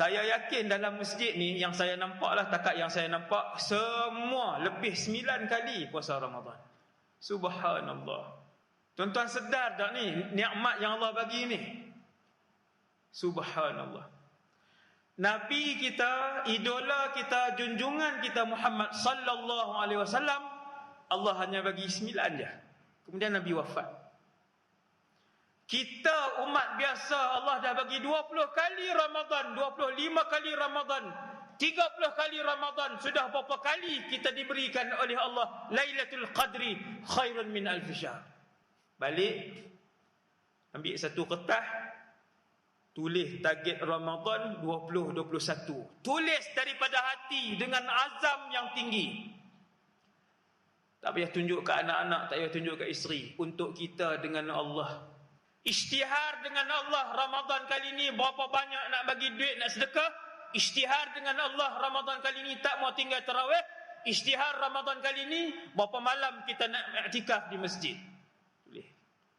Saya yakin dalam masjid ni, yang saya nampak lah, takat yang saya nampak, semua lebih 9 kali puasa Ramadan. Subhanallah. Tuan-tuan sedar tak ni nikmat yang Allah bagi ni? Subhanallah. Nabi kita, idola kita, junjungan kita Muhammad sallallahu alaihi wasallam, Allah hanya bagi 9 je. Kemudian Nabi wafat. Kita umat biasa, Allah dah bagi 20 kali Ramadan, 25 kali Ramadan, 30 kali Ramadan. Sudah berapa kali kita diberikan oleh Allah Lailatul Qadri khairun min alf syahr. Balik, ambil satu kertas, tulis target Ramadan 2021. Tulis daripada hati dengan azam yang tinggi. Tak payah tunjuk ke anak-anak, tak payah tunjuk ke isteri. Untuk kita dengan Allah. Isytihar dengan Allah, Ramadan kali ni berapa banyak nak bagi duit, nak sedekah. Isytihar dengan Allah, Ramadan kali ni tak mau tinggal tarawih. Isytihar Ramadan kali ni berapa malam kita nak iktikaf di masjid. Tulis.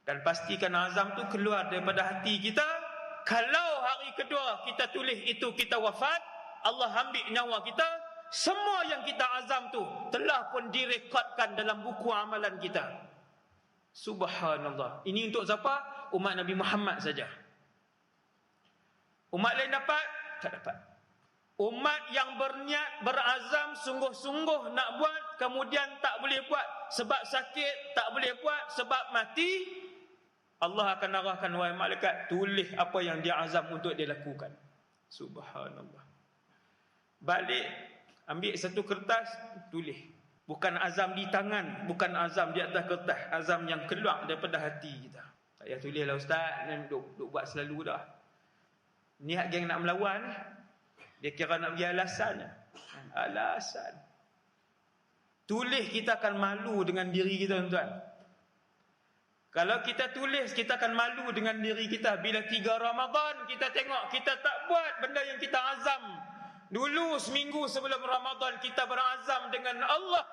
Dan pastikan azam tu keluar daripada hati kita. Kalau hari kedua kita tulis itu, kita wafat, Allah ambil nyawa kita, semua yang kita azam tu telah pun direkodkan dalam buku amalan kita. Subhanallah. Ini untuk siapa? Umat Nabi Muhammad saja. Umat lain dapat? Tak dapat. Umat yang berniat, berazam, sungguh-sungguh nak buat, kemudian tak boleh buat sebab sakit, tak boleh buat sebab mati, Allah akan arahkan, wahai malaikat, tulis apa yang dia azam untuk dia lakukan. Subhanallah. Balik, ambil satu kertas, tulis. Bukan azam di tangan, bukan azam di atas kertas, azam yang keluar daripada hati kita. Tak payah tulis lah ustaz, duk buat selalu dah. Niat geng nak melawan, dia kira nak bagi alasan. Alasan. Tulis, kita akan malu dengan diri kita, tuan-tuan. Kalau kita tulis, kita akan malu dengan diri kita. Bila 3 Ramadan, kita tengok, kita tak buat benda yang kita azam. Dulu seminggu sebelum Ramadan, kita berazam dengan Allah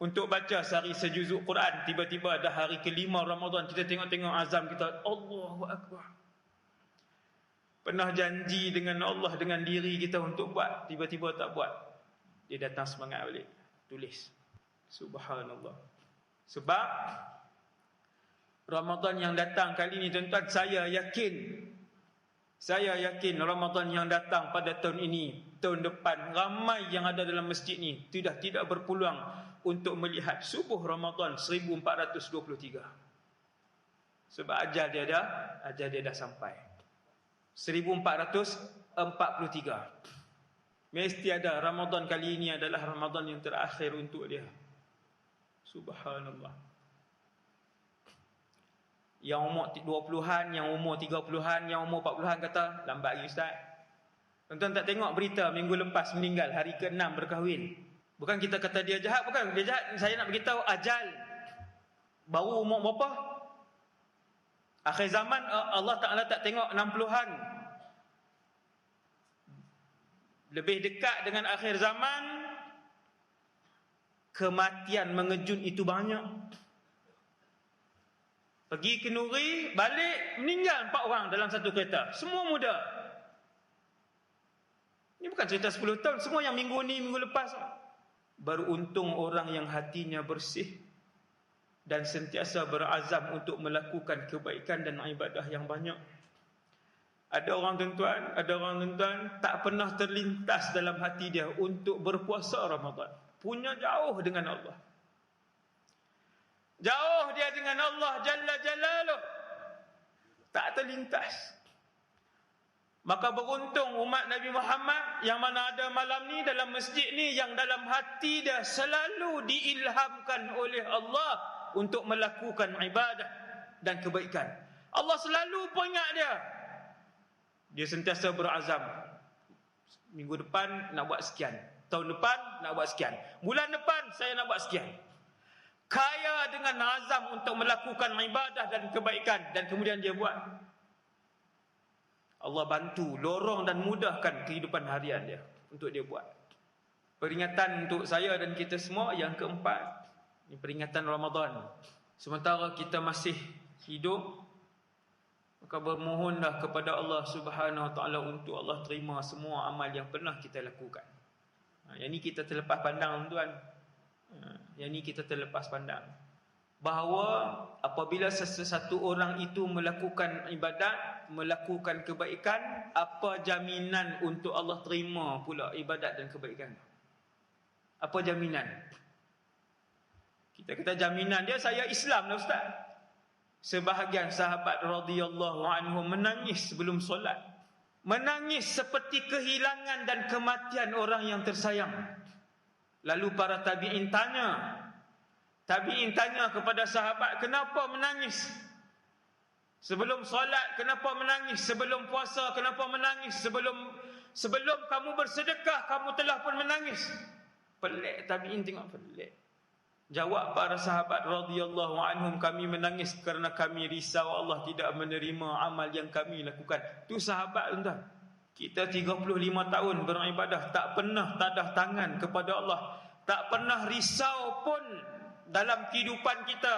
untuk baca sehari sejuzuk Quran. Tiba-tiba dah hari ke-5 Ramadan, kita tengok-tengok azam kita, Allahu Akbar. Pernah janji dengan Allah, dengan diri kita untuk buat, tiba-tiba tak buat. Dia datang semangat balik. Tulis. Subhanallah. Sebab Ramadan yang datang kali ni, tuan-tuan, saya yakin Ramadan yang datang pada tahun ini, tahun depan, ramai yang ada dalam masjid ni tidak berpeluang untuk melihat subuh Ramadan 1423. Sebab ajal dia dah sampai. 1443. Mesti ada Ramadan kali ini adalah Ramadan yang terakhir untuk dia. Subhanallah. Yang umur 20-an, yang umur 30-an, yang umur 40-an kata, lambat lagi ustaz. Tuan-tuan tak tengok berita minggu lepas meninggal, hari ke-6 berkahwin. Bukan kita kata dia jahat, bukan dia jahat. Saya nak beritahu ajal. Baru umur berapa? Akhir zaman Allah Ta'ala tak tengok 60-an. Lebih dekat dengan akhir zaman, kematian mengejut itu banyak. Pergi ke Nuri, balik, meninggal 4 orang dalam satu kereta. Semua muda. Ini bukan cerita 10 tahun. Semua yang minggu ni, minggu lepas. Beruntung orang yang hatinya bersih dan sentiasa berazam untuk melakukan kebaikan dan ibadah yang banyak. Ada orang tuan-tuan tak pernah terlintas dalam hati dia untuk berpuasa Ramadan. Punya jauh dengan Allah. Jauh dia dengan Allah Jalla Jalaluh. Tak terlintas. Maka beruntung umat Nabi Muhammad yang mana ada malam ni dalam masjid ni, yang dalam hati dia selalu diilhamkan oleh Allah untuk melakukan ibadah dan kebaikan. Allah selalu peringat dia. Dia sentiasa berazam. Minggu depan nak buat sekian. Tahun depan nak buat sekian. Bulan depan saya nak buat sekian. Kaya dengan azam untuk melakukan ibadah dan kebaikan, dan kemudian dia buat. Allah bantu, lorong dan mudahkan kehidupan harian dia untuk dia buat. Peringatan untuk saya dan kita semua yang keempat, ini peringatan Ramadan. Sementara kita masih hidup, maka Maka bermohonlah kepada Allah Subhanahu Wa Taala untuk Allah terima semua amal yang pernah kita lakukan. Yang ni kita terlepas pandang, tuan. Yang ni kita terlepas pandang. Bahawa apabila sesuatu orang itu melakukan ibadat, melakukan kebaikan, apa jaminan untuk Allah terima pula ibadat dan kebaikan? Apa jaminan? Kita kata jaminan dia, saya Islam lah ustaz. Sebahagian sahabat radhiyallahu anhum menangis sebelum solat. Menangis seperti kehilangan dan kematian orang yang tersayang. Lalu para tabi'in tanya kepada sahabat, kenapa menangis? Sebelum solat kenapa menangis? Sebelum puasa kenapa menangis? Sebelum kamu bersedekah kamu telah pun menangis. Pelik, tabi'in tengok pelik. Jawab para sahabat radhiyallahu anhum, kami menangis kerana kami risau Allah tidak menerima amal yang kami lakukan. Tu sahabat tuan. Kita 35 tahun beribadah, tak pernah tadah tangan kepada Allah, tak pernah risau pun dalam kehidupan kita.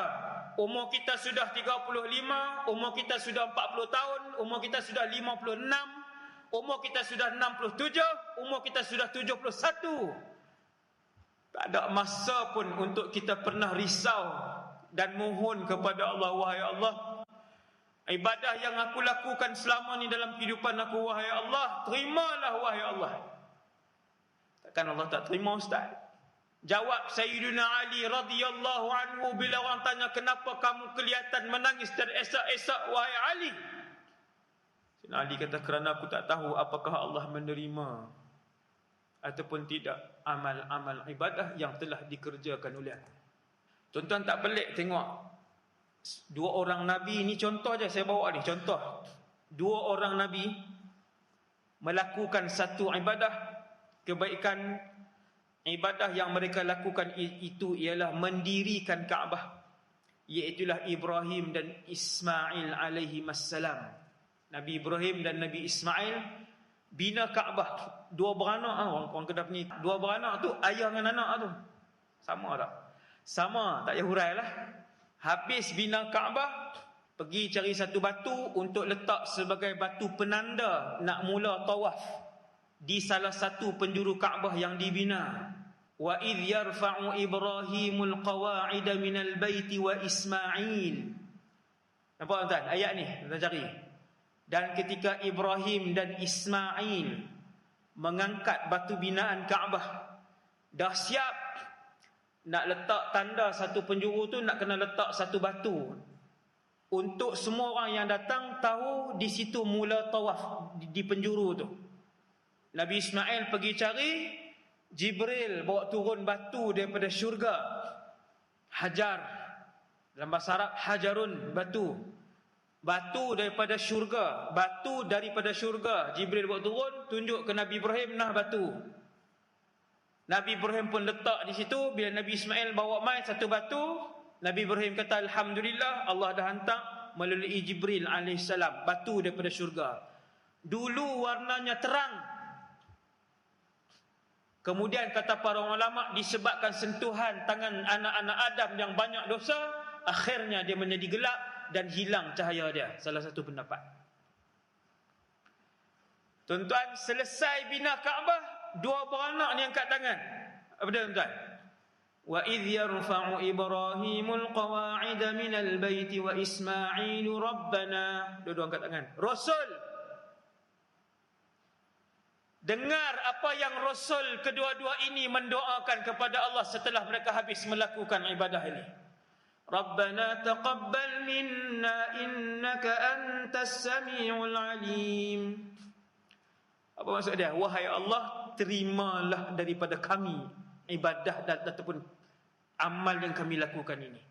Umur kita sudah 35, umur kita sudah 40 tahun, umur kita sudah 56, umur kita sudah 67, umur kita sudah 71. Tak ada masa pun untuk kita pernah risau dan mohon kepada Allah, wahai Allah, ibadah yang aku lakukan selama ni dalam kehidupan aku, wahai Allah, terimalah wahai Allah. Takkan Allah tak terima ustaz? Jawab Sayyidina Ali radhiyallahu anhu bila orang tanya, kenapa kamu kelihatan menangis teresak-esak wahai Ali? Sayyidina Ali kata, kerana aku tak tahu apakah Allah menerima ataupun tidak amal-amal ibadah yang telah dikerjakan oleh aku. Tuan-tuan tak pelik tengok dua orang Nabi ni, contoh je saya bawa ni, contoh. Dua orang Nabi melakukan satu ibadah, kebaikan. Ibadah yang mereka lakukan itu ialah mendirikan Kaabah, iaitulah Ibrahim dan Ismail alaihi wassalam. Nabi Ibrahim dan Nabi Ismail bina Kaabah. Dua beranak, orang Kedah ni, dua beranak tu ayah dengan anak tu sama tak? Sama, tak payah hurai lah. Habis bina Kaabah, pergi cari satu batu untuk letak sebagai batu penanda nak mula tawaf di salah satu penjuru Kaabah yang dibina. Wa idh yarfa'u Ibrahimul qawa'ida minal baiti wa Ismail. Nampak tuan? Ayat ni kita cari. Dan ketika Ibrahim dan Ismail mengangkat batu binaan Kaabah, dah siap nak letak tanda satu penjuru tu, nak kena letak satu batu untuk semua orang yang datang tahu di situ mula tawaf di penjuru tu. Nabi Ismail pergi cari, Jibril bawa turun batu daripada syurga, hajar, dalam bahasa Arab hajarun, batu daripada syurga, batu daripada syurga. Jibril bawa turun, tunjuk ke Nabi Ibrahim, nah batu. Nabi Ibrahim pun letak di situ. Bila Nabi Ismail bawa mai satu batu, Nabi Ibrahim kata, alhamdulillah, Allah dah hantar melalui Jibril alaihissalam batu daripada syurga. Dulu warnanya terang, kemudian kata para ulama, disebabkan sentuhan tangan anak-anak Adam yang banyak dosa, akhirnya dia menjadi gelap dan hilang cahaya dia. Salah satu pendapat. Tuan-tuan, selesai bina Kaabah, dua beranak ni angkat tangan. Apa dia tuan-tuan? Wa idh yarfa'u Ibrahimul qawa'ida minal baiti wa Ismailu rabbana. Dua-dua angkat tangan. Rasul dengar apa yang Rasul kedua-dua ini mendoakan kepada Allah setelah mereka habis melakukan ibadah ini. Rabbana taqabbal minna innaka antas sami'ul alim. Apa maksud dia? Wahai Allah, terimalah daripada kami ibadah ataupun amal yang kami lakukan ini.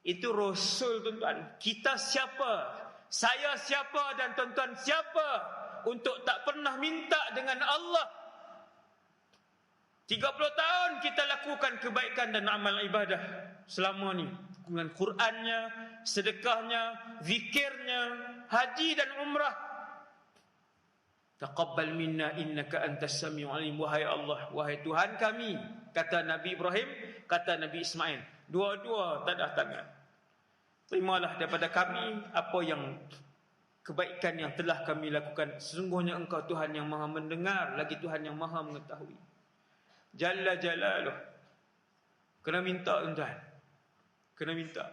Itu Rasul tuan-tuan. Kita siapa? Saya siapa dan tuan-tuan siapa untuk tak pernah minta dengan Allah? 30 tahun kita lakukan kebaikan dan amal ibadah selama ni, dengan Qurannya, sedekahnya, zikirnya, haji dan umrah. Taqabbal minna innaka antas samiul alim. Wahai Allah, wahai Tuhan kami, kata Nabi Ibrahim, kata Nabi Ismail, dua-dua tadah tangan, terimalah daripada kami apa yang kebaikan yang telah kami lakukan. Sesungguhnya Engkau Tuhan yang Maha mendengar, lagi Tuhan yang Maha mengetahui. Jalla Jalaluh. Kena minta tuan. Kena minta.